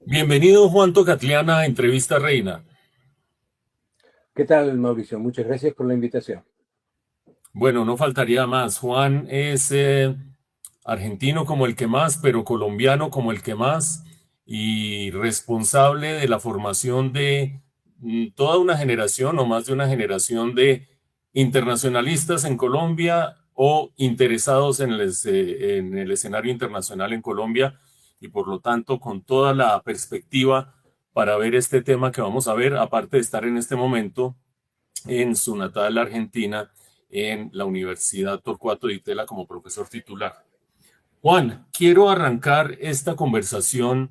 Bienvenido Juan Tocatliana a Entrevista Reina. ¿Qué tal, Mauricio? Muchas gracias por la invitación. Bueno, no faltaría más. Juan es argentino como el que más, pero colombiano como el que más y responsable de la formación de toda una generación o más de una generación de internacionalistas en Colombia o interesados en el escenario internacional en Colombia y por lo tanto con toda la perspectiva para ver este tema que vamos a ver, aparte de estar en este momento en su natal Argentina, en la Universidad Torcuato Di Tella como profesor titular. Juan, quiero arrancar esta conversación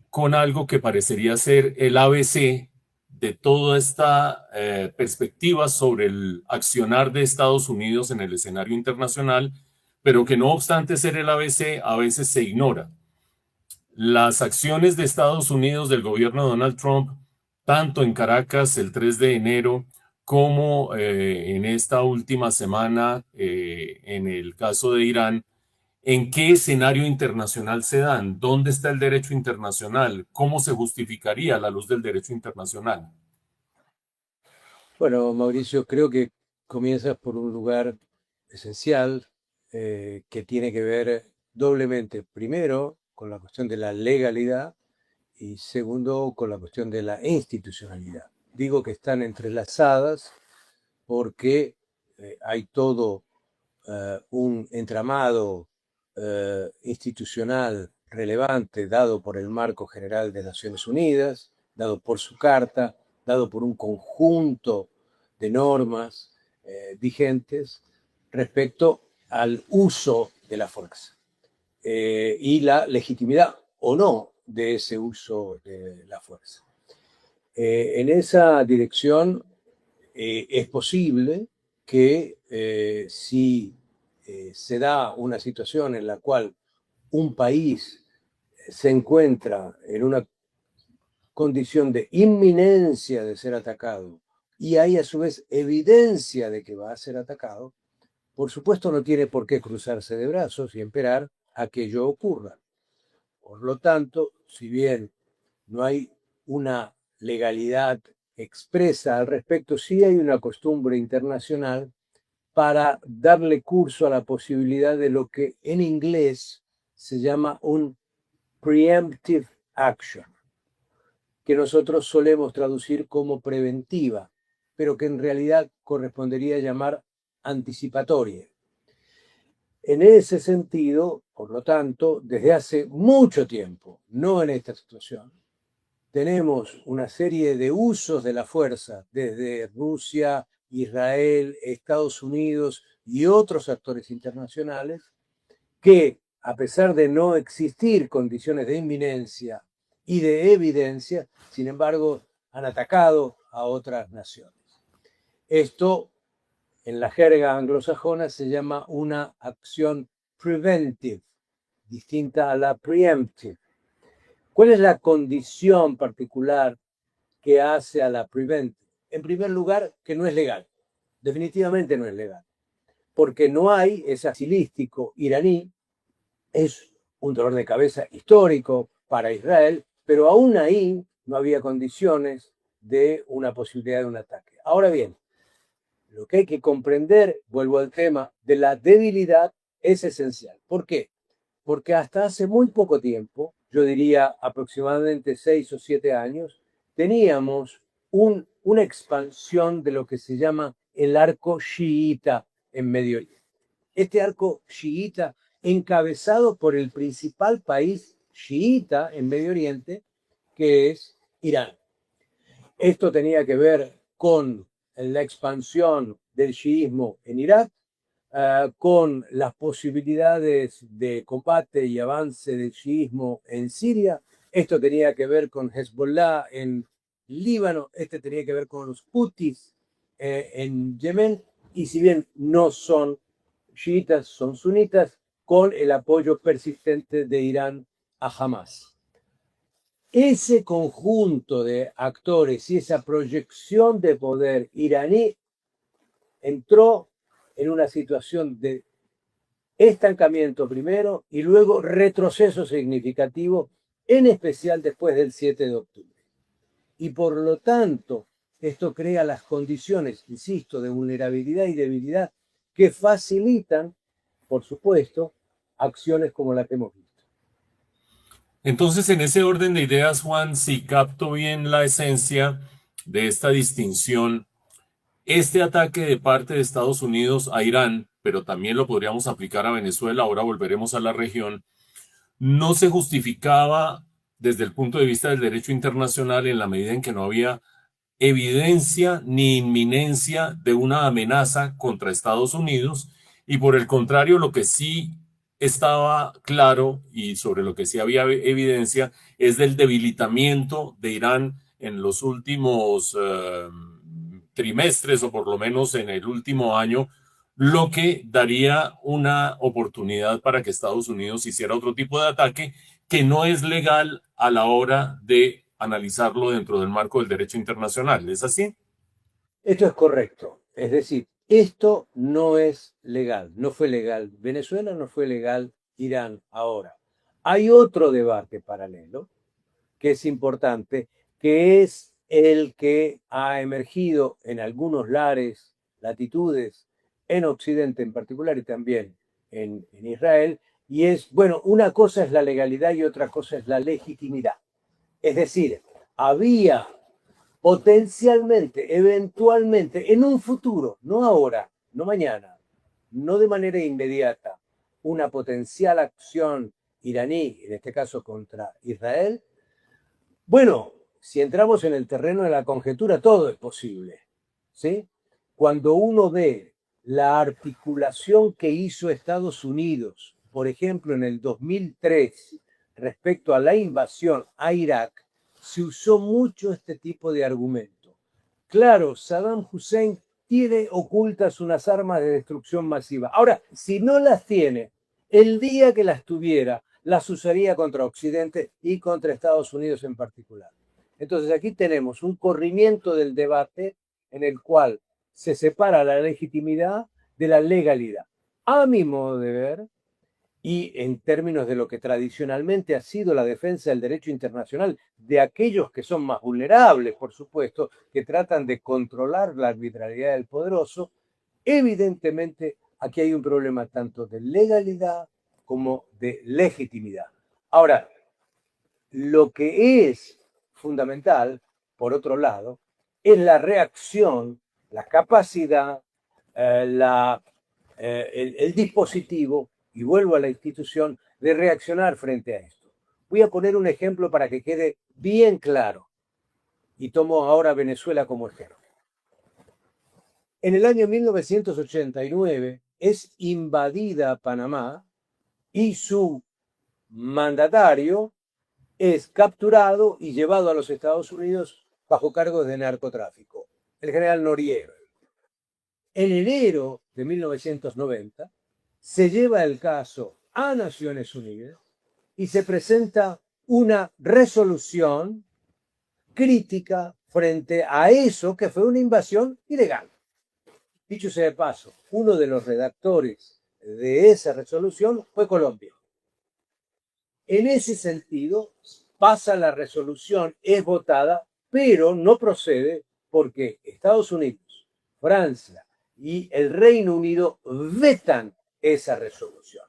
con algo que parecería ser el ABC de toda esta perspectiva sobre el accionar de Estados Unidos en el escenario internacional, pero que no obstante ser el ABC, a veces se ignora. Las acciones de Estados Unidos del gobierno de Donald Trump, tanto en Caracas el 3 de enero como en esta última semana en el caso de Irán, ¿en qué escenario internacional se dan? ¿Dónde está el derecho internacional? ¿Cómo se justificaría a la luz del derecho internacional? Bueno, Mauricio, creo que comienzas por un lugar esencial que tiene que ver doblemente, primero, con la cuestión de la legalidad y segundo, con la cuestión de la institucionalidad. Digo que están entrelazadas porque hay todo un entramado institucional relevante dado por el marco general de Naciones Unidas, dado por su carta, dado por un conjunto de normas vigentes respecto al uso de la fuerza y la legitimidad o no de ese uso de la fuerza. En esa dirección es posible que si se da una situación en la cual un país se encuentra en una condición de inminencia de ser atacado y hay a su vez evidencia de que va a ser atacado, por supuesto no tiene por qué cruzarse de brazos y esperar a que ello ocurra. Por lo tanto, si bien no hay una legalidad expresa al respecto, sí hay una costumbre internacional para darle curso a la posibilidad de lo que en inglés se llama un preemptive action, que nosotros solemos traducir como preventiva, pero que en realidad correspondería llamar anticipatoria. En ese sentido, por lo tanto, desde hace mucho tiempo, no en esta situación, tenemos una serie de usos de la fuerza desde Rusia, Israel, Estados Unidos y otros actores internacionales que, a pesar de no existir condiciones de inminencia y de evidencia, sin embargo, han atacado a otras naciones. Esto, en la jerga anglosajona, se llama una acción preventive, distinta a la preemptive. ¿Cuál es la condición particular que hace a la preventive? En primer lugar, que no es legal. Definitivamente no es legal. Porque no hay, es asilístico iraní, es un dolor de cabeza histórico para Israel, pero aún ahí no había condiciones de una posibilidad de un ataque. Ahora bien, lo que hay que comprender, vuelvo al tema, de la debilidad es esencial. ¿Por qué? Porque hasta hace muy poco tiempo, yo diría aproximadamente 6 o 7 años, teníamos una expansión de lo que se llama el arco chiita en Medio Oriente. Este arco chiita, encabezado por el principal país chiita en Medio Oriente, que es Irán. Esto tenía que ver con la expansión del chiismo en Irak, con las posibilidades de combate y avance del chiismo en Siria. Esto tenía que ver con Hezbollah en Líbano, este tenía que ver con los hutis en Yemen, y si bien no son chiitas, son sunitas, con el apoyo persistente de Irán a Hamas. Ese conjunto de actores y esa proyección de poder iraní entró en una situación de estancamiento primero y luego retroceso significativo en especial después del 7 de octubre. Y por lo tanto, esto crea las condiciones, insisto, de vulnerabilidad y debilidad que facilitan, por supuesto, acciones como la que hemos visto. Entonces, en ese orden de ideas, Juan, si capto bien la esencia de esta distinción, este ataque de parte de Estados Unidos a Irán, pero también lo podríamos aplicar a Venezuela, ahora volveremos a la región, no se justificaba desde el punto de vista del derecho internacional en la medida en que no había evidencia ni inminencia de una amenaza contra Estados Unidos, y por el contrario, lo que sí estaba claro y sobre lo que sí había evidencia es del debilitamiento de Irán en los últimos trimestres, o por lo menos en el último año, lo que daría una oportunidad para que Estados Unidos hiciera otro tipo de ataque que no es legal a la hora de analizarlo dentro del marco del derecho internacional. ¿Es así? Esto es correcto. Es decir, esto no es legal. No fue legal Venezuela, no fue legal Irán ahora. Hay otro debate paralelo que es importante, que es el que ha emergido en algunos lares, latitudes, en Occidente en particular y también en Israel, y es, bueno, una cosa es la legalidad y otra cosa es la legitimidad. Es decir, había potencialmente, eventualmente, en un futuro, no ahora, no mañana, no de manera inmediata, una potencial acción iraní, en este caso contra Israel. Bueno, si entramos en el terreno de la conjetura, todo es posible, ¿sí? Cuando uno ve la articulación que hizo Estados Unidos, por ejemplo, en el 2003, respecto a la invasión a Irak, se usó mucho este tipo de argumento. Claro, Saddam Hussein tiene ocultas unas armas de destrucción masiva. Ahora, si no las tiene, el día que las tuviera, las usaría contra Occidente y contra Estados Unidos en particular. Entonces aquí tenemos un corrimiento del debate en el cual se separa la legitimidad de la legalidad. A mi modo de ver, y en términos de lo que tradicionalmente ha sido la defensa del derecho internacional de aquellos que son más vulnerables, por supuesto, que tratan de controlar la arbitrariedad del poderoso, evidentemente aquí hay un problema tanto de legalidad como de legitimidad. Ahora, lo que es fundamental, por otro lado, es la reacción, la capacidad, el dispositivo, y vuelvo a la institución, de reaccionar frente a esto. Voy a poner un ejemplo para que quede bien claro, y tomo ahora Venezuela como ejemplo. En el año 1989 es invadida Panamá y su mandatario es capturado y llevado a los Estados Unidos bajo cargos de narcotráfico, el general Noriega. En enero de 1990 se lleva el caso a Naciones Unidas y se presenta una resolución crítica frente a eso que fue una invasión ilegal. Dicho sea de paso, uno de los redactores de esa resolución fue Colombia. En ese sentido, pasa la resolución, es votada, pero no procede porque Estados Unidos, Francia y el Reino Unido vetan esa resolución.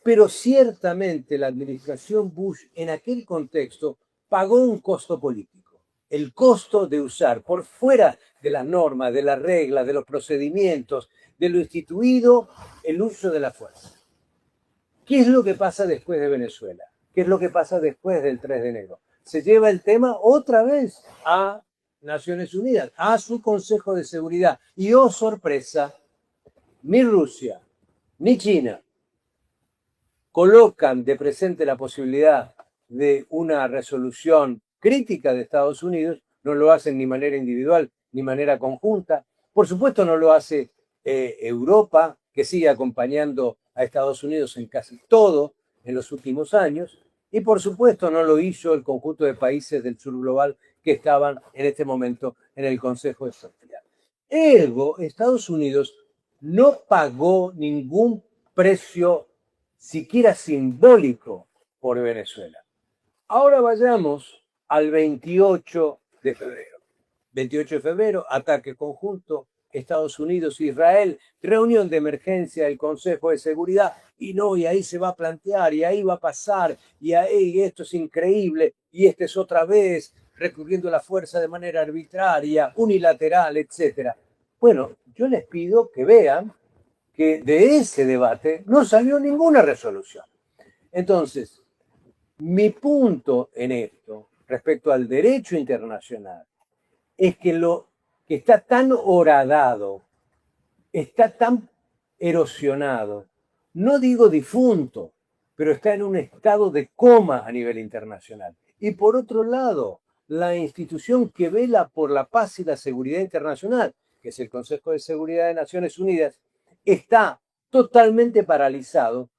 Pero ciertamente la administración Bush en aquel contexto pagó un costo político. El costo de usar por fuera de las normas, de las reglas, de los procedimientos, de lo instituido, el uso de la fuerza. ¿Qué es lo que pasa después de Venezuela? ¿Qué es lo que pasa después del 3 de enero? Se lleva el tema otra vez a Naciones Unidas, a su Consejo de Seguridad. Y oh sorpresa, ni Rusia ni China colocan de presente la posibilidad de una resolución crítica de Estados Unidos, no lo hacen ni de manera individual ni de manera conjunta. Por supuesto no lo hace Europa, que sigue acompañando a Estados Unidos en casi todo en los últimos años, y por supuesto no lo hizo el conjunto de países del sur global que estaban en este momento en el Consejo de Seguridad. Ergo, Estados Unidos no pagó ningún precio siquiera simbólico por Venezuela. Ahora vayamos al 28 de febrero. 28 de febrero, ataque conjunto, Estados Unidos-Israel, reunión de emergencia del Consejo de Seguridad, y ahí se va a plantear, y ahí va a pasar, y ahí esto es increíble, y este es otra vez recurriendo a la fuerza de manera arbitraria, unilateral, etc. Bueno, yo les pido que vean que de ese debate no salió ninguna resolución. Entonces, mi punto en esto, respecto al derecho internacional, es que lo que está tan horadado, está tan erosionado, no digo difunto, pero está en un estado de coma a nivel internacional. Y por otro lado, la institución que vela por la paz y la seguridad internacional, que es el Consejo de Seguridad de Naciones Unidas, está totalmente paralizado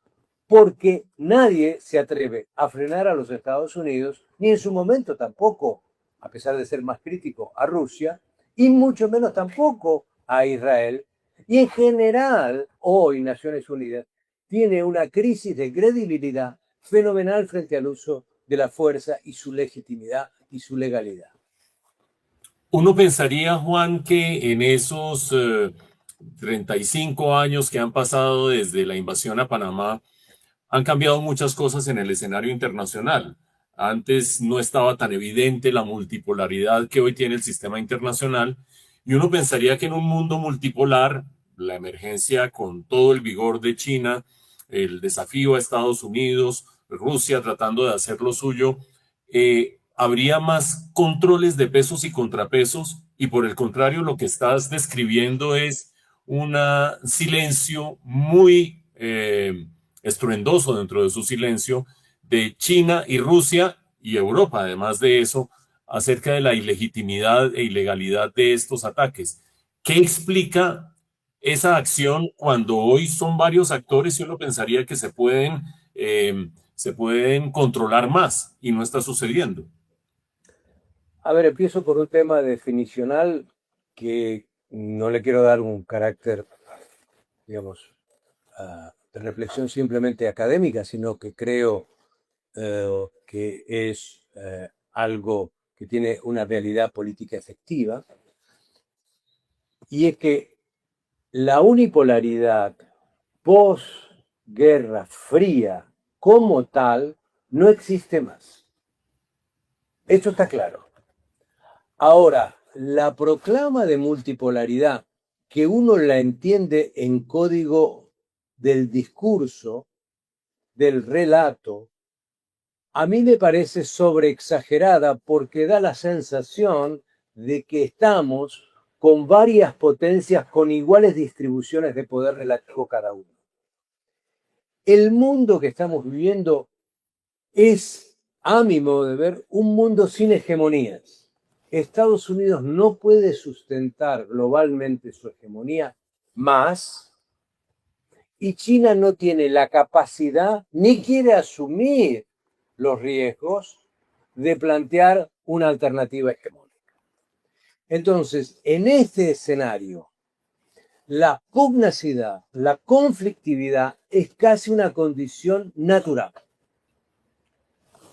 porque nadie se atreve a frenar a los Estados Unidos, ni en su momento tampoco, a pesar de ser más crítico, a Rusia, y mucho menos tampoco a Israel. Y en general, hoy Naciones Unidas tiene una crisis de credibilidad fenomenal frente al uso de la fuerza y su legitimidad y su legalidad. Uno pensaría, Juan, que en esos 35 años que han pasado desde la invasión a Panamá, han cambiado muchas cosas en el escenario internacional. Antes no estaba tan evidente la multipolaridad que hoy tiene el sistema internacional, y uno pensaría que en un mundo multipolar, la emergencia con todo el vigor de China, el desafío a Estados Unidos, Rusia tratando de hacer lo suyo, habría más controles de pesos y contrapesos, y por el contrario lo que estás describiendo es un silencio muy estruendoso dentro de su silencio de China y Rusia y Europa, además de eso, acerca de la ilegitimidad e ilegalidad de estos ataques. ¿Qué explica esa acción cuando hoy son varios actores y uno pensaría que se pueden controlar más y no está sucediendo? A ver, empiezo por un tema definicional que no le quiero dar un carácter, digamos, de reflexión simplemente académica, sino que creo que es algo que tiene una realidad política efectiva, y es que la unipolaridad post-guerra fría como tal no existe más. Esto está claro. Ahora, la proclama de multipolaridad, que uno la entiende en código del discurso, del relato, a mí me parece sobreexagerada porque da la sensación de que estamos con varias potencias con iguales distribuciones de poder relativo cada uno. El mundo que estamos viviendo es, a mi modo de ver, un mundo sin hegemonías. Estados Unidos no puede sustentar globalmente su hegemonía más, y China no tiene la capacidad ni quiere asumir los riesgos de plantear una alternativa hegemónica. Entonces, en este escenario, la pugnacidad, la conflictividad es casi una condición natural.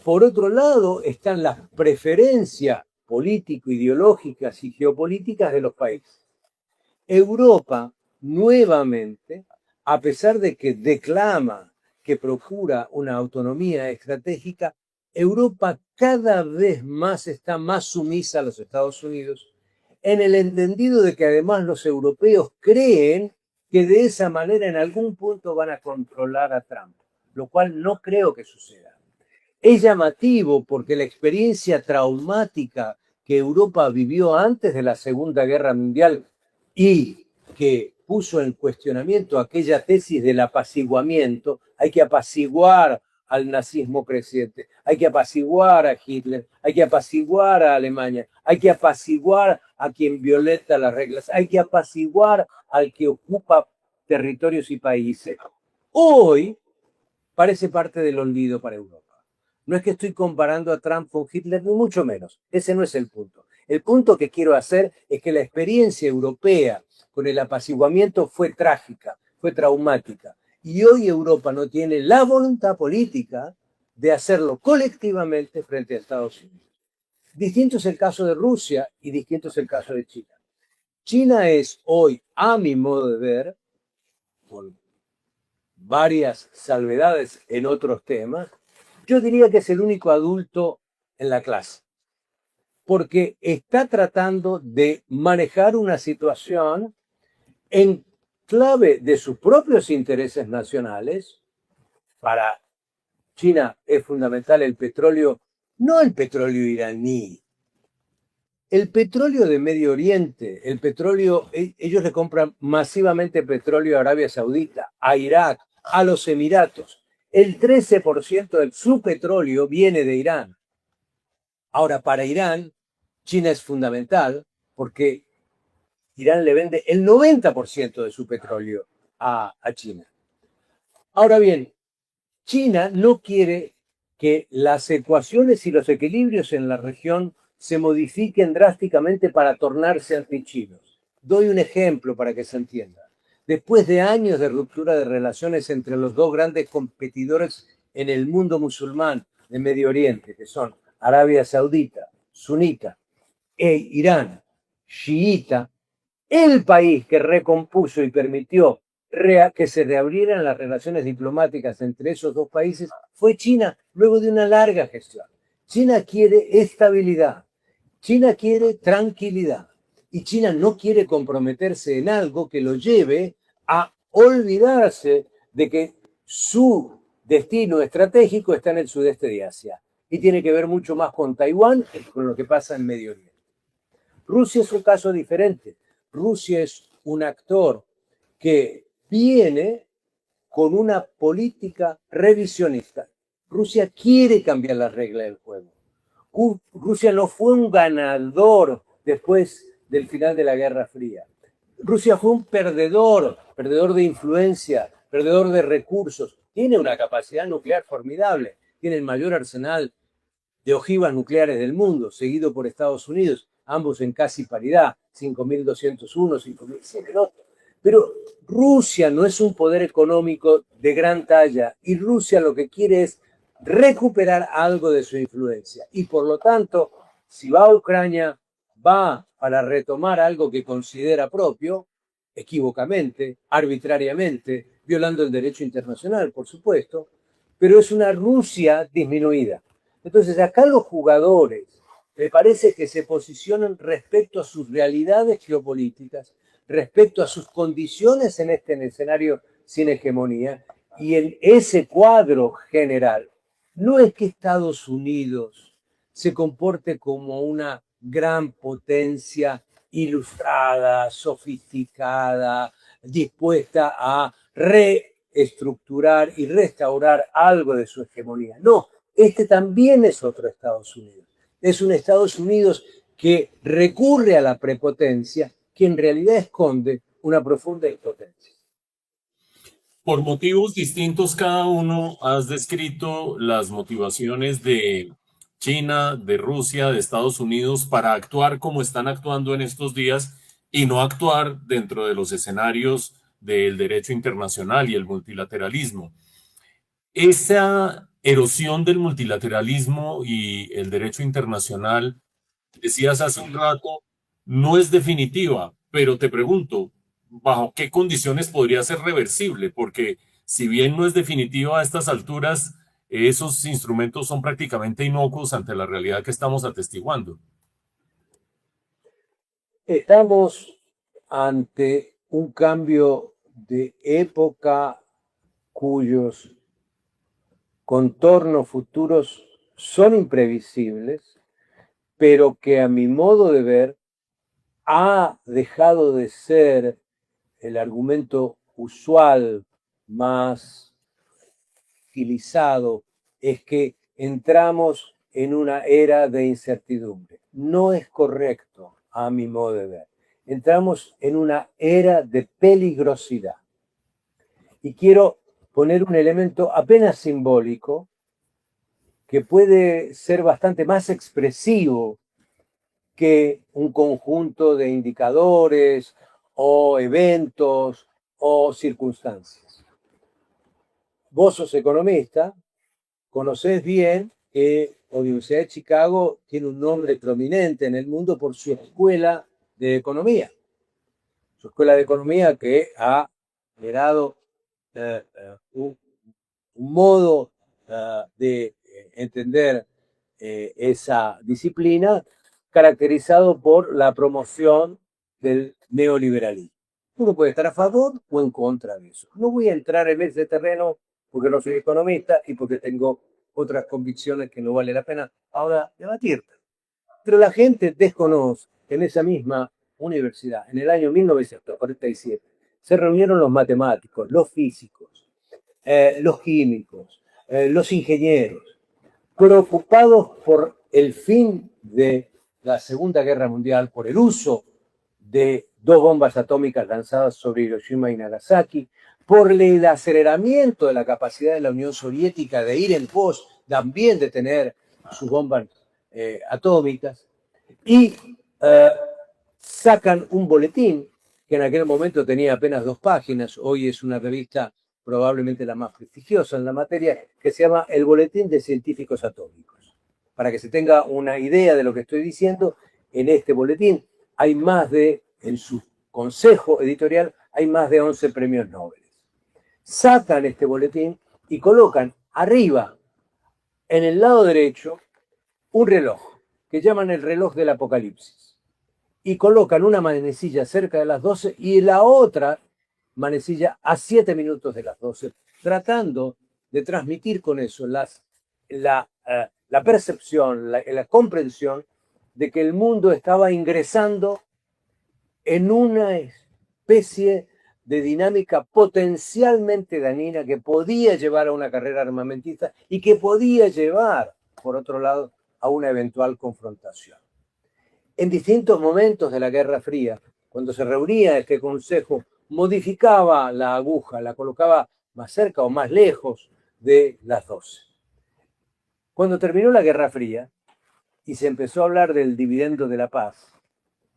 Por otro lado, están las preferencias político-ideológicas y geopolíticas de los países. Europa, nuevamente, a pesar de que declama que procura una autonomía estratégica, Europa cada vez más está más sumisa a los Estados Unidos, en el entendido de que además los europeos creen que de esa manera en algún punto van a controlar a Trump, lo cual no creo que suceda. Es llamativo porque la experiencia traumática que Europa vivió antes de la Segunda Guerra Mundial y que puso en cuestionamiento aquella tesis del apaciguamiento, hay que apaciguar al nazismo creciente, hay que apaciguar a Hitler, hay que apaciguar a Alemania, hay que apaciguar a quien violenta las reglas, hay que apaciguar al que ocupa territorios y países. Hoy parece parte del olvido para Europa. No es que estoy comparando a Trump con Hitler, ni mucho menos. Ese no es el punto. El punto que quiero hacer es que la experiencia europea con el apaciguamiento fue trágica, fue traumática. Y hoy Europa no tiene la voluntad política de hacerlo colectivamente frente a Estados Unidos. Distinto es el caso de Rusia y distinto es el caso de China. China es hoy, a mi modo de ver, con varias salvedades en otros temas, yo diría que es el único adulto en la clase, porque está tratando de manejar una situación en clave de sus propios intereses nacionales. Para China es fundamental el petróleo, no el petróleo iraní, el petróleo de Medio Oriente, el petróleo, ellos le compran masivamente petróleo a Arabia Saudita, a Irak, a los Emiratos. El 13% de su petróleo viene de Irán. Ahora, para Irán, China es fundamental porque Irán le vende el 90% de su petróleo a China. Ahora bien, China no quiere que las ecuaciones y los equilibrios en la región se modifiquen drásticamente para tornarse antichinos. Doy un ejemplo para que se entienda. Después de años de ruptura de relaciones entre los dos grandes competidores en el mundo musulmán de Medio Oriente, que son Arabia Saudita, sunita, e Irán, chiita, el país que recompuso y permitió que se reabrieran las relaciones diplomáticas entre esos dos países fue China, luego de una larga gestión. China quiere estabilidad, China quiere tranquilidad y China no quiere comprometerse en algo que lo lleve a olvidarse de que su destino estratégico está en el sudeste de Asia y tiene que ver mucho más con Taiwán que con lo que pasa en Medio Oriente. Rusia es un caso diferente. Rusia es un actor que viene con una política revisionista. Rusia quiere cambiar las reglas del juego. Rusia no fue un ganador después del final de la Guerra Fría. Rusia fue un perdedor, perdedor de influencia, perdedor de recursos. Tiene una capacidad nuclear formidable, tiene el mayor arsenal de ojivas nucleares del mundo, seguido por Estados Unidos, ambos en casi paridad, 5.201, 5.100 el otro. Pero Rusia no es un poder económico de gran talla y Rusia lo que quiere es recuperar algo de su influencia. Y por lo tanto, si va a Ucrania, va para retomar algo que considera propio, equívocamente, arbitrariamente, violando el derecho internacional, por supuesto, pero es una Rusia disminuida. Entonces, acá los jugadores me parece que se posicionan respecto a sus realidades geopolíticas, respecto a sus condiciones en este escenario sin hegemonía, y en ese cuadro general. No es que Estados Unidos se comporte como una gran potencia ilustrada, sofisticada, dispuesta a reestructurar y restaurar algo de su hegemonía. No, este también es otro Estados Unidos. Es un Estados Unidos que recurre a la prepotencia, que en realidad esconde una profunda impotencia. Por motivos distintos cada uno, has descrito las motivaciones de China, de Rusia, de Estados Unidos para actuar como están actuando en estos días y no actuar dentro de los escenarios del derecho internacional y el multilateralismo. Esa erosión del multilateralismo y el derecho internacional, decías hace un rato, no es definitiva, pero te pregunto, ¿bajo qué condiciones podría ser reversible? Porque si bien no es definitiva a estas alturas, esos instrumentos son prácticamente inocuos ante la realidad que estamos atestiguando. Estamos ante un cambio de época cuyos contornos futuros son imprevisibles, pero que a mi modo de ver ha dejado de ser el argumento usual más utilizado, es que entramos en una era de incertidumbre. No es correcto, a mi modo de ver. Entramos en una era de peligrosidad. Y quiero poner un elemento apenas simbólico que puede ser bastante más expresivo que un conjunto de indicadores o eventos o circunstancias. Vos sos economista, Conocés bien que la Universidad de Chicago tiene un nombre prominente en el mundo por su escuela de economía. Su escuela de economía que ha generado un modo de entender esa disciplina caracterizado por la promoción del neoliberalismo. Uno puede estar a favor o en contra de eso. No voy a entrar en ese terreno porque no soy economista y porque tengo otras convicciones que no vale la pena ahora debatir. Pero la gente desconoce que en esa misma universidad, en el año 1947, se reunieron los matemáticos, los físicos, los químicos, los ingenieros, preocupados por el fin de la Segunda Guerra Mundial, por el uso de 2 bombas atómicas lanzadas sobre Hiroshima y Nagasaki, por el aceleramiento de la capacidad de la Unión Soviética de ir en pos también de tener sus bombas atómicas, y sacan un boletín que en aquel momento tenía apenas 2 páginas, hoy es una revista probablemente la más prestigiosa en la materia, que se llama el Boletín de Científicos Atómicos. Para que se tenga una idea de lo que estoy diciendo, en este boletín hay en su consejo editorial, hay más de 11 premios Nobel. Sacan este boletín y colocan arriba, en el lado derecho, un reloj, que llaman el reloj del apocalipsis. Y colocan una manecilla cerca de las 12 y la otra manecilla a 7 minutos de las 12, tratando de transmitir con eso la percepción, la comprensión de que el mundo estaba ingresando en una especie de dinámica potencialmente dañina que podía llevar a una carrera armamentista y que podía llevar, por otro lado, a una eventual confrontación. En distintos momentos de la Guerra Fría, cuando se reunía este consejo, modificaba la aguja, la colocaba más cerca o más lejos de las 12. Cuando terminó la Guerra Fría y se empezó a hablar del dividendo de la paz,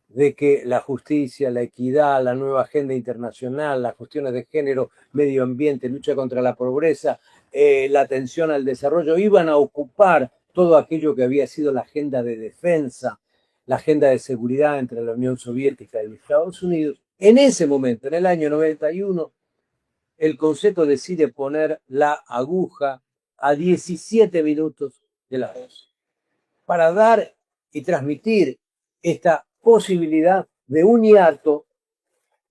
de que la justicia, la equidad, la nueva agenda internacional, las cuestiones de género, medio ambiente, lucha contra la pobreza, la atención al desarrollo, iban a ocupar todo aquello que había sido la agenda de defensa, la agenda de seguridad entre la Unión Soviética y los Estados Unidos. En ese momento, en el año 91, el Consejo decide poner la aguja a 17 minutos de las 12 para dar y transmitir esta posibilidad de un hiato,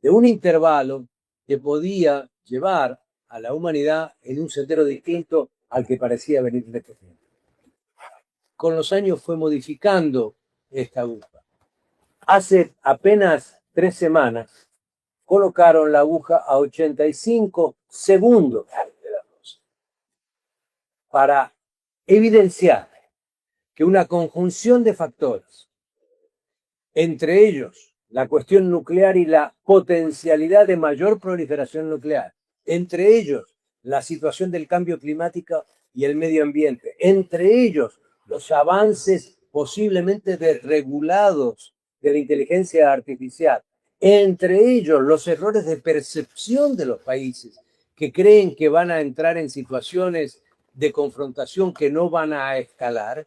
de un intervalo que podía llevar a la humanidad en un sendero distinto al que parecía venir de este tiempo. Con los años fue modificando esta aguja. Hace apenas 3 semanas colocaron la aguja a 85 segundos de las 12 para evidenciar que una conjunción de factores, entre ellos la cuestión nuclear y la potencialidad de mayor proliferación nuclear, entre ellos la situación del cambio climático y el medio ambiente, entre ellos los avances posiblemente desregulados de la inteligencia artificial, entre ellos los errores de percepción de los países que creen que van a entrar en situaciones de confrontación que no van a escalar,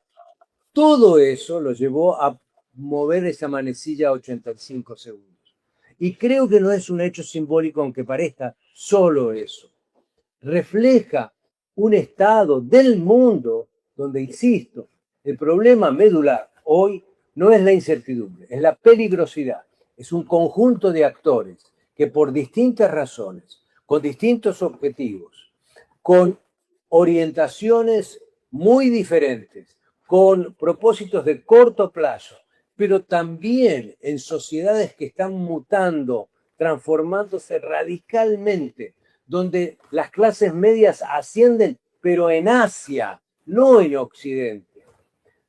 todo eso lo llevó a mover esa manecilla a 85 segundos. Y creo que no es un hecho simbólico, aunque parezca solo eso. Refleja un estado del mundo donde, insisto, el problema medular hoy no es la incertidumbre, es la peligrosidad. Es un conjunto de actores que por distintas razones, con distintos objetivos, con orientaciones muy diferentes, con propósitos de corto plazo, pero también en sociedades que están mutando, transformándose radicalmente, donde las clases medias ascienden, pero en Asia, no en Occidente,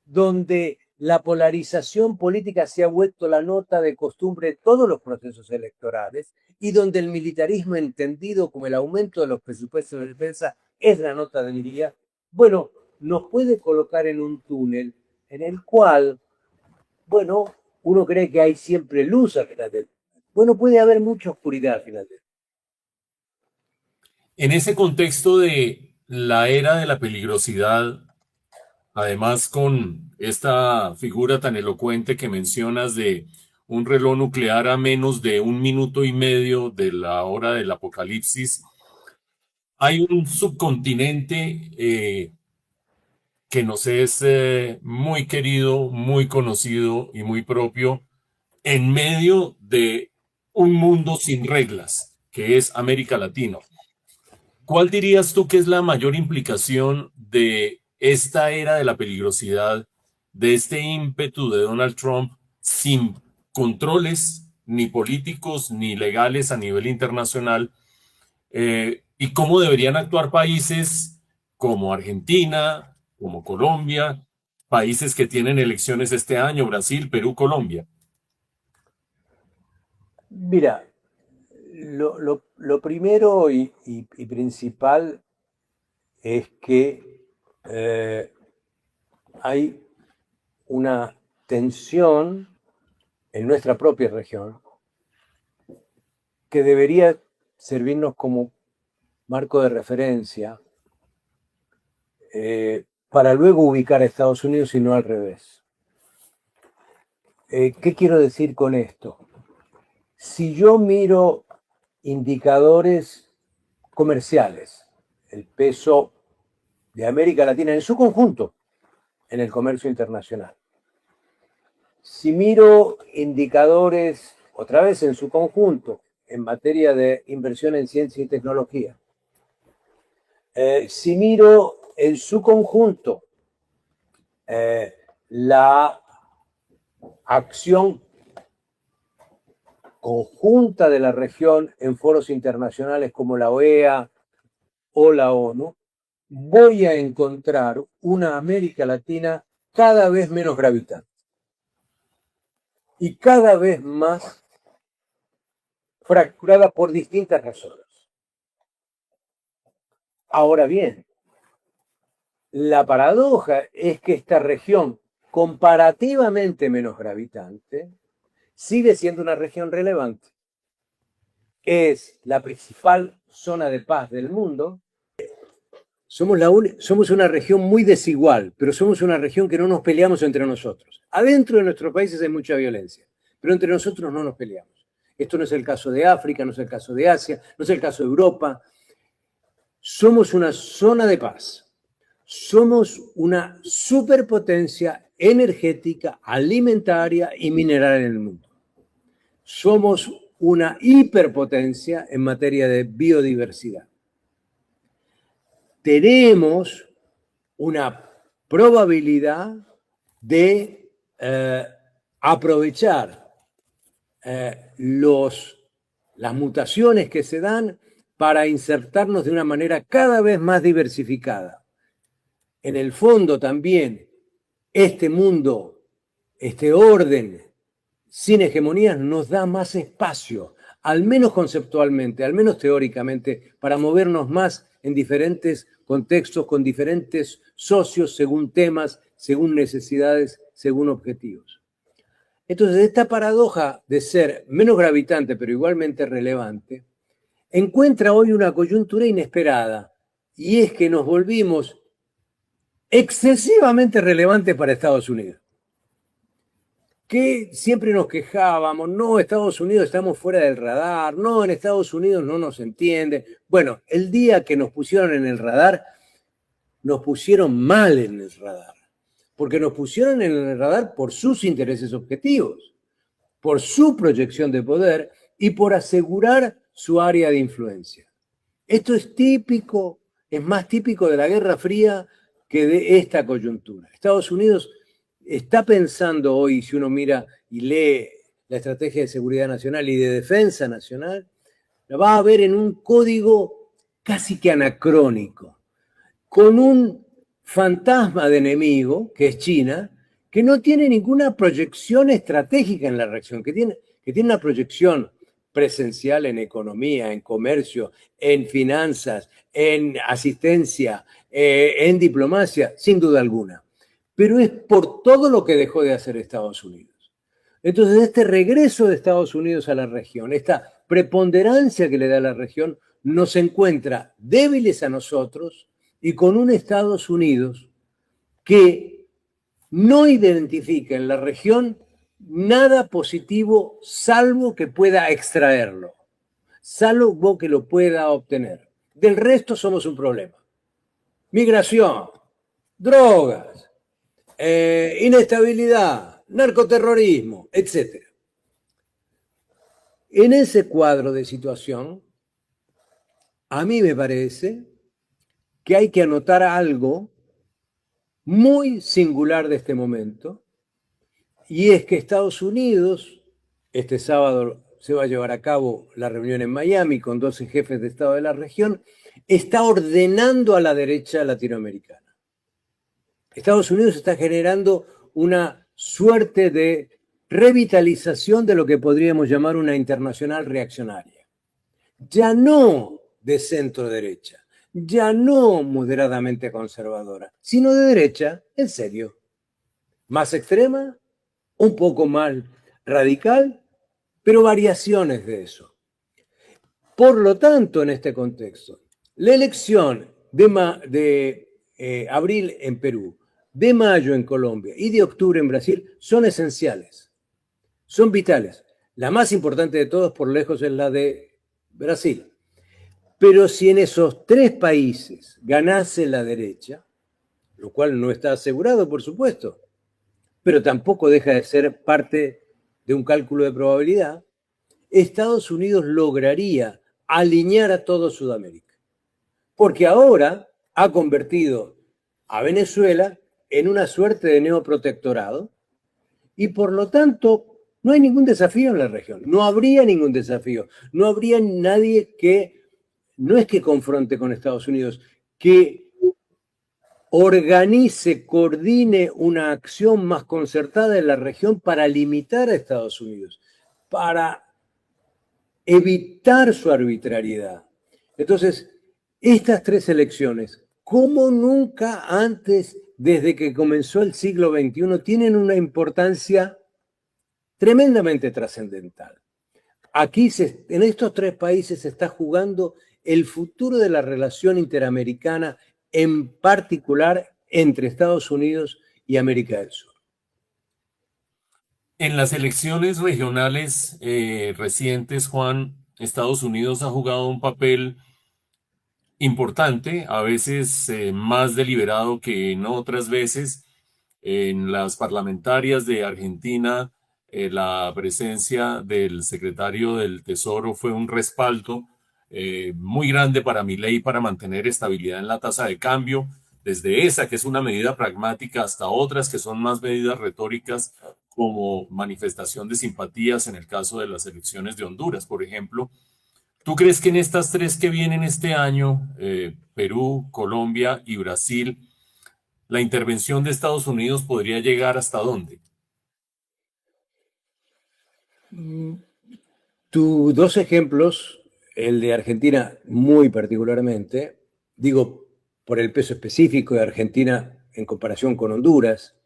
donde la polarización política se ha vuelto la nota de costumbre de todos los procesos electorales y donde el militarismo entendido como el aumento de los presupuestos de defensa es la nota del día, bueno, nos puede colocar en un túnel en el cual, bueno, uno cree que hay siempre luz al final del túnel. Bueno, puede haber mucha oscuridad al final del túnel. En ese contexto de la era de la peligrosidad, además con esta figura tan elocuente que mencionas de un reloj nuclear a menos de 1 minuto y medio de la hora del apocalipsis, hay un subcontinente que nos es muy querido, muy conocido y muy propio en medio de un mundo sin reglas, que es América Latina. ¿Cuál dirías tú que es la mayor implicación de esta era de la peligrosidad, de este ímpetu de Donald Trump sin controles ni políticos ni legales a nivel internacional? ¿Y cómo deberían actuar países como Argentina, como Colombia, países que tienen elecciones este año, Brasil, Perú, Colombia? Mira, lo primero y principal es que hay una tensión en nuestra propia región que debería servirnos como marco de referencia para luego ubicar a Estados Unidos y no al revés. ¿Qué quiero decir con esto? Si yo miro indicadores comerciales, el peso de América Latina en su conjunto en el comercio internacional, si miro indicadores, otra vez en su conjunto, en materia de inversión en ciencia y tecnología, si miro en su conjunto la acción conjunta de la región en foros internacionales como la OEA o la ONU, voy a encontrar una América Latina cada vez menos gravitante y cada vez más fracturada por distintas razones. Ahora bien, la paradoja es que esta región comparativamente menos gravitante sigue siendo una región relevante. Es la principal zona de paz del mundo. Somos una región muy desigual, pero somos una región que no nos peleamos entre nosotros. Adentro de nuestros países hay mucha violencia, pero entre nosotros no nos peleamos. Esto no es el caso de África, no es el caso de Asia, no es el caso de Europa. Somos una zona de paz. Somos una superpotencia energética, alimentaria y mineral en el mundo. Somos una hiperpotencia en materia de biodiversidad. Tenemos una probabilidad de aprovechar las mutaciones que se dan para insertarnos de una manera cada vez más diversificada. En el fondo también, este mundo, este orden sin hegemonías nos da más espacio, al menos conceptualmente, al menos teóricamente, para movernos más en diferentes contextos, con diferentes socios, según temas, según necesidades, según objetivos. Entonces, esta paradoja de ser menos gravitante, pero igualmente relevante, encuentra hoy una coyuntura inesperada, y es que nos volvimos excesivamente relevantes para Estados Unidos. Que siempre nos quejábamos, no, Estados Unidos estamos fuera del radar, no, en Estados Unidos no nos entiende. Bueno, el día que nos pusieron en el radar, nos pusieron mal en el radar, porque nos pusieron en el radar por sus intereses objetivos, por su proyección de poder y por asegurar su área de influencia. Esto es típico, es más típico de la Guerra Fría que de esta coyuntura. Estados Unidos está pensando hoy, si uno mira y lee la estrategia de seguridad nacional y de defensa nacional, la va a ver en un código casi que anacrónico, con un fantasma de enemigo, que es China, que no tiene ninguna proyección estratégica en la región, que tiene una proyección presencial en economía, en comercio, en finanzas, en asistencia, en diplomacia, sin duda alguna. Pero es por todo lo que dejó de hacer Estados Unidos. Entonces, este regreso de Estados Unidos a la región, esta preponderancia que le da a la región, nos encuentra débiles a nosotros y con un Estados Unidos que no identifica en la región nada positivo salvo que pueda extraerlo, salvo que lo pueda obtener. Del resto somos un problema. Migración, drogas, inestabilidad, narcoterrorismo, etc. En ese cuadro de situación, a mí me parece que hay que anotar algo muy singular de este momento, y es que Estados Unidos, este sábado se va a llevar a cabo la reunión en Miami con 12 jefes de Estado de la región, está ordenando a la derecha latinoamericana. Estados Unidos está generando una suerte de revitalización de lo que podríamos llamar una internacional reaccionaria. Ya no de centro derecha, ya no moderadamente conservadora, sino de derecha, en serio. Más extrema, un poco más radical, pero variaciones de eso. Por lo tanto, en este contexto, la elección de abril en Perú, de mayo en Colombia y de octubre en Brasil son esenciales, son vitales. La más importante de todas, por lejos, es la de Brasil. Pero si en esos tres países ganase la derecha, lo cual no está asegurado, por supuesto, pero tampoco deja de ser parte de un cálculo de probabilidad, Estados Unidos lograría alinear a todo Sudamérica. Porque ahora ha convertido a Venezuela en una suerte de neoprotectorado y por lo tanto no hay ningún desafío en la región. No habría ningún desafío. No habría nadie que, no es que confronte con Estados Unidos, que organice, coordine una acción más concertada en la región para limitar a Estados Unidos, para evitar su arbitrariedad. Entonces, estas tres elecciones, como nunca antes, desde que comenzó el siglo XXI, tienen una importancia tremendamente trascendental. Aquí, en estos tres países, se está jugando el futuro de la relación interamericana, en particular entre Estados Unidos y América del Sur. En las elecciones regionales recientes, Juan, Estados Unidos ha jugado un papel importante, a veces más deliberado que en otras veces. En las parlamentarias de Argentina, la presencia del secretario del Tesoro fue un respaldo muy grande para Milei para mantener estabilidad en la tasa de cambio, desde esa que es una medida pragmática hasta otras que son más medidas retóricas como manifestación de simpatías en el caso de las elecciones de Honduras, por ejemplo. ¿Tú crees que en estas tres que vienen este año, Perú, Colombia y Brasil, la intervención de Estados Unidos podría llegar hasta dónde? Tus dos ejemplos, el de Argentina muy particularmente, digo por el peso específico de Argentina en comparación con Honduras,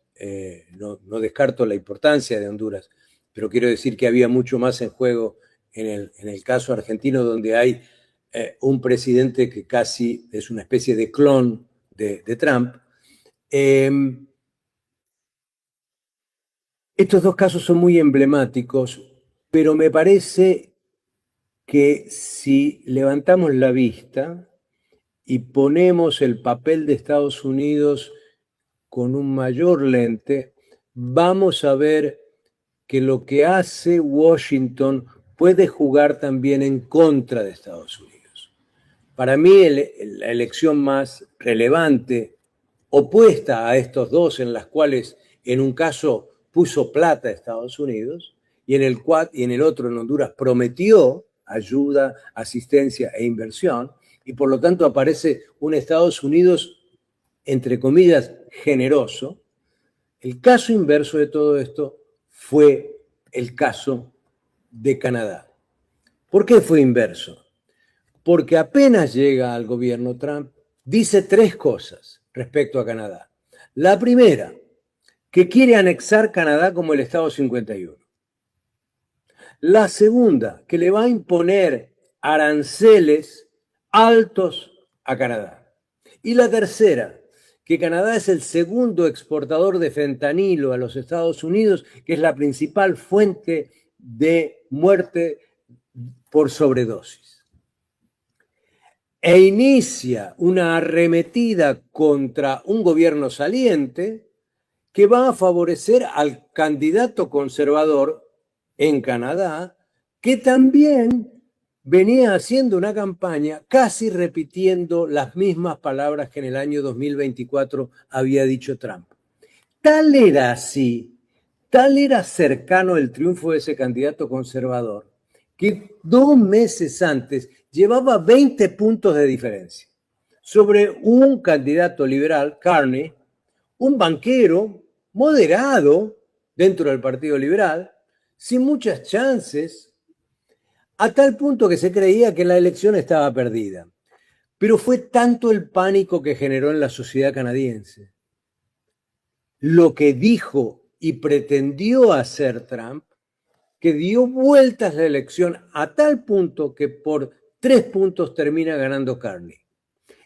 no descarto la importancia de Honduras, pero quiero decir que había mucho más en juego en el caso argentino, donde hay un presidente que casi es una especie de clon de Trump. Estos dos casos son muy emblemáticos, pero me parece que si levantamos la vista y ponemos el papel de Estados Unidos con un mayor lente, vamos a ver que lo que hace Washington puede jugar también en contra de Estados Unidos. Para mí, la elección más relevante, opuesta a estos dos, en las cuales en un caso puso plata a Estados Unidos y en el otro, en Honduras, prometió ayuda, asistencia e inversión, y por lo tanto aparece un Estados Unidos, entre comillas, generoso. El caso inverso de todo esto fue el caso de Canadá. ¿Por qué fue inverso? Porque apenas llega al gobierno Trump, dice tres cosas respecto a Canadá. La primera, que quiere anexar Canadá como el Estado 51. La segunda, que le va a imponer aranceles altos a Canadá. Y la tercera, que Canadá es el segundo exportador de fentanilo a los Estados Unidos, que es la principal fuente de muerte por sobredosis. E inicia una arremetida contra un gobierno saliente que va a favorecer al candidato conservador en Canadá, que también venía haciendo una campaña casi repitiendo las mismas palabras que en el año 2024 había dicho Trump. Tal era así, tal era cercano el triunfo de ese candidato conservador, que 2 meses antes llevaba 20 puntos de diferencia sobre un candidato liberal, Carney, un banquero moderado dentro del Partido Liberal, sin muchas chances, a tal punto que se creía que la elección estaba perdida. Pero fue tanto el pánico que generó en la sociedad canadiense lo que dijo y pretendió hacer Trump, que dio vueltas la elección a tal punto que por 3 puntos termina ganando Carney.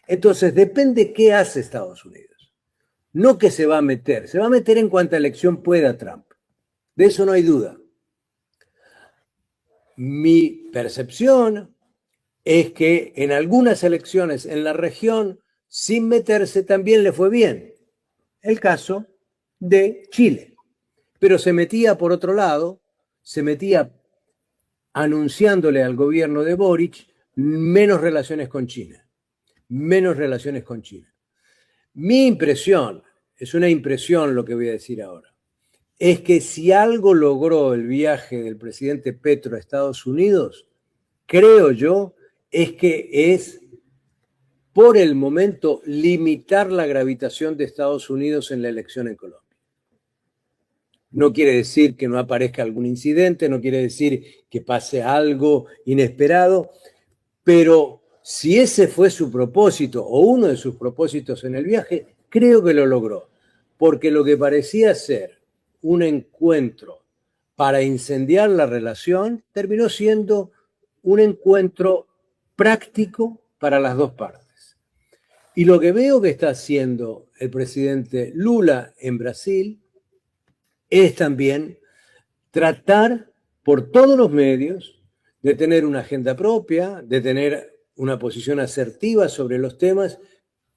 Entonces, depende qué hace Estados Unidos. No que se va a meter en cuanta elección pueda Trump. De eso no hay duda. Mi percepción es que en algunas elecciones en la región, sin meterse, también le fue bien. El caso de Chile. Pero se metía por otro lado, se metía anunciándole al gobierno de Boric menos relaciones con China. Menos relaciones con China. Mi impresión, es una impresión lo que voy a decir ahora, es que si algo logró el viaje del presidente Petro a Estados Unidos, creo yo, es que es, por el momento, limitar la gravitación de Estados Unidos en la elección en Colombia. No quiere decir que no aparezca algún incidente, no quiere decir que pase algo inesperado, pero si ese fue su propósito o uno de sus propósitos en el viaje, creo que lo logró, porque lo que parecía ser un encuentro para incendiar la relación terminó siendo un encuentro práctico para las dos partes. Y lo que veo que está haciendo el presidente Lula en Brasil es también tratar por todos los medios de tener una agenda propia, de tener una posición asertiva sobre los temas,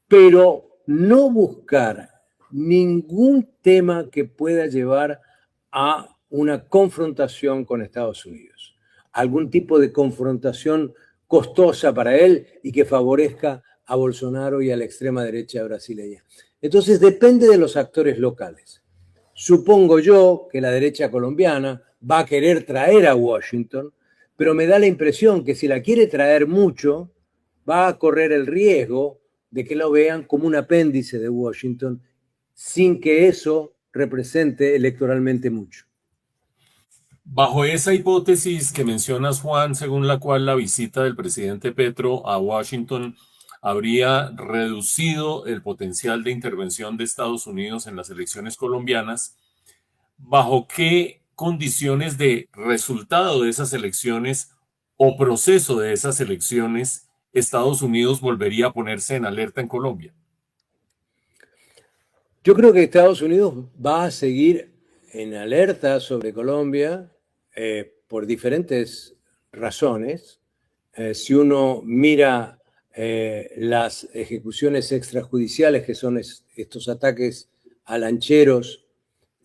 pero no buscar ningún tema que pueda llevar a una confrontación con Estados Unidos. Algún tipo de confrontación costosa para él y que favorezca a Bolsonaro y a la extrema derecha brasileña. Entonces depende de los actores locales. Supongo yo que la derecha colombiana va a querer traer a Washington, pero me da la impresión que si la quiere traer mucho, va a correr el riesgo de que lo vean como un apéndice de Washington, sin que eso represente electoralmente mucho. Bajo esa hipótesis que mencionas, Juan, según la cual la visita del presidente Petro a Washington habría reducido el potencial de intervención de Estados Unidos en las elecciones colombianas, ¿bajo qué condiciones de resultado de esas elecciones o proceso de esas elecciones Estados Unidos volvería a ponerse en alerta en Colombia? Yo creo que Estados Unidos va a seguir en alerta sobre Colombia por diferentes razones. Si uno mira las ejecuciones extrajudiciales, que son estos ataques a lancheros,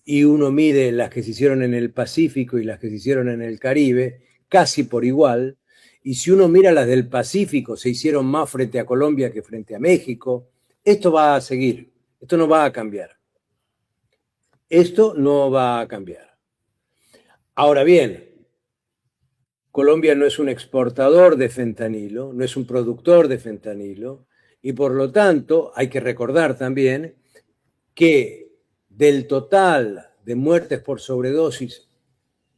y uno mide las que se hicieron en el Pacífico y las que se hicieron en el Caribe, casi por igual, y si uno mira las del Pacífico, se hicieron más frente a Colombia que frente a México, esto va a seguir, esto no va a cambiar. Esto no va a cambiar. Ahora bien, Colombia no es un exportador de fentanilo, no es un productor de fentanilo, y por lo tanto hay que recordar también que del total de muertes por sobredosis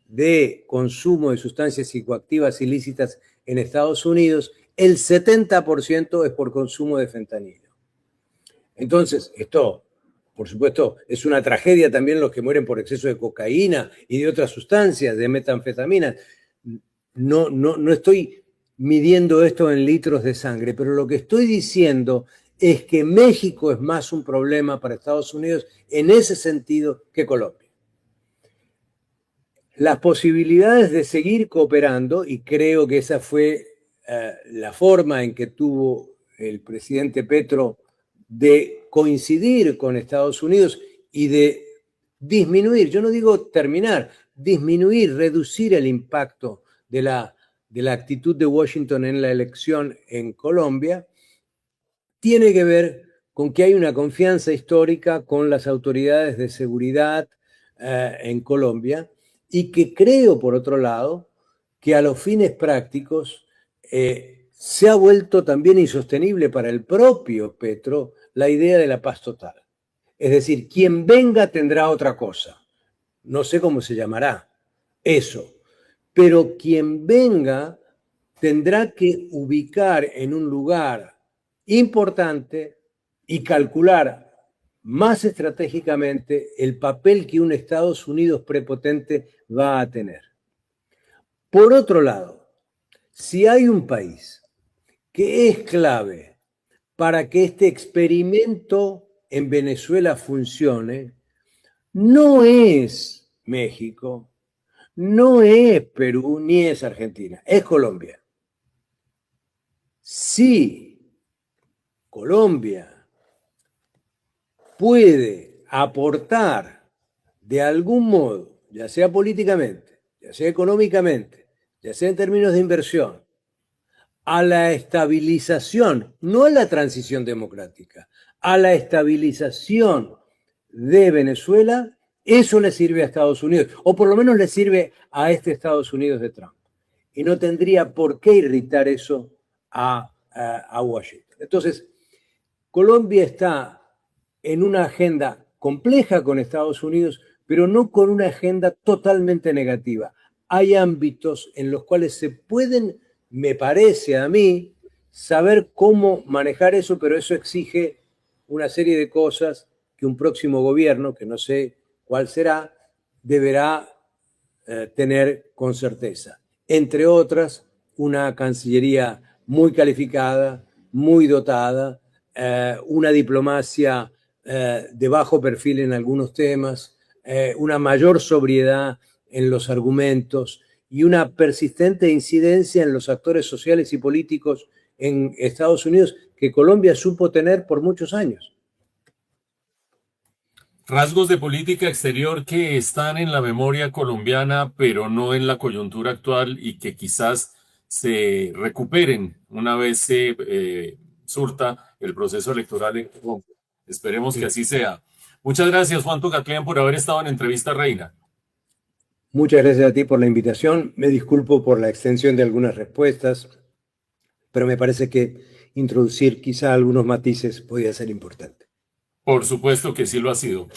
de consumo de sustancias psicoactivas ilícitas en Estados Unidos, el 70% es por consumo de fentanilo. Entonces, esto, por supuesto, es una tragedia también los que mueren por exceso de cocaína y de otras sustancias, de metanfetaminas. No estoy midiendo esto en litros de sangre, pero lo que estoy diciendo es que México es más un problema para Estados Unidos en ese sentido que Colombia. Las posibilidades de seguir cooperando, y creo que esa fue la forma en que tuvo el presidente Petro de coincidir con Estados Unidos y de disminuir, yo no digo terminar, disminuir, reducir el impacto de la actitud de Washington en la elección en Colombia, tiene que ver con que hay una confianza histórica con las autoridades de seguridad en Colombia, y que creo, por otro lado, que a los fines prácticos se ha vuelto también insostenible para el propio Petro la idea de la paz total. Es decir, quien venga tendrá otra cosa. No sé cómo se llamará eso, pero quien venga tendrá que ubicar en un lugar importante y calcular más estratégicamente el papel que un Estados Unidos prepotente va a tener. Por otro lado, si hay un país que es clave para que este experimento en Venezuela funcione, no es México, no es Perú, ni es Argentina, es Colombia. Si Colombia puede aportar de algún modo, ya sea políticamente, ya sea económicamente, ya sea en términos de inversión, a la estabilización, no a la transición democrática, a la estabilización de Venezuela, eso le sirve a Estados Unidos, o por lo menos le sirve a este Estados Unidos de Trump. Y no tendría por qué irritar eso a Washington. Entonces, Colombia está en una agenda compleja con Estados Unidos, pero no con una agenda totalmente negativa. Hay ámbitos en los cuales se pueden, me parece a mí, saber cómo manejar eso, pero eso exige una serie de cosas que un próximo gobierno, que no sé cuál será, deberá tener con certeza. Entre otras, una Cancillería muy calificada, muy dotada, una diplomacia de bajo perfil en algunos temas, una mayor sobriedad en los argumentos y una persistente incidencia en los actores sociales y políticos en Estados Unidos que Colombia supo tener por muchos años. Rasgos de política exterior que están en la memoria colombiana, pero no en la coyuntura actual y que quizás se recuperen una vez se surta el proceso electoral en Colombia. Esperemos que así sea. Muchas gracias, Juan Tocatlián, por haber estado en Entrevista Reina. Muchas gracias a ti por la invitación. Me disculpo por la extensión de algunas respuestas, pero me parece que introducir quizá algunos matices podría ser importante. Por supuesto que sí lo ha sido.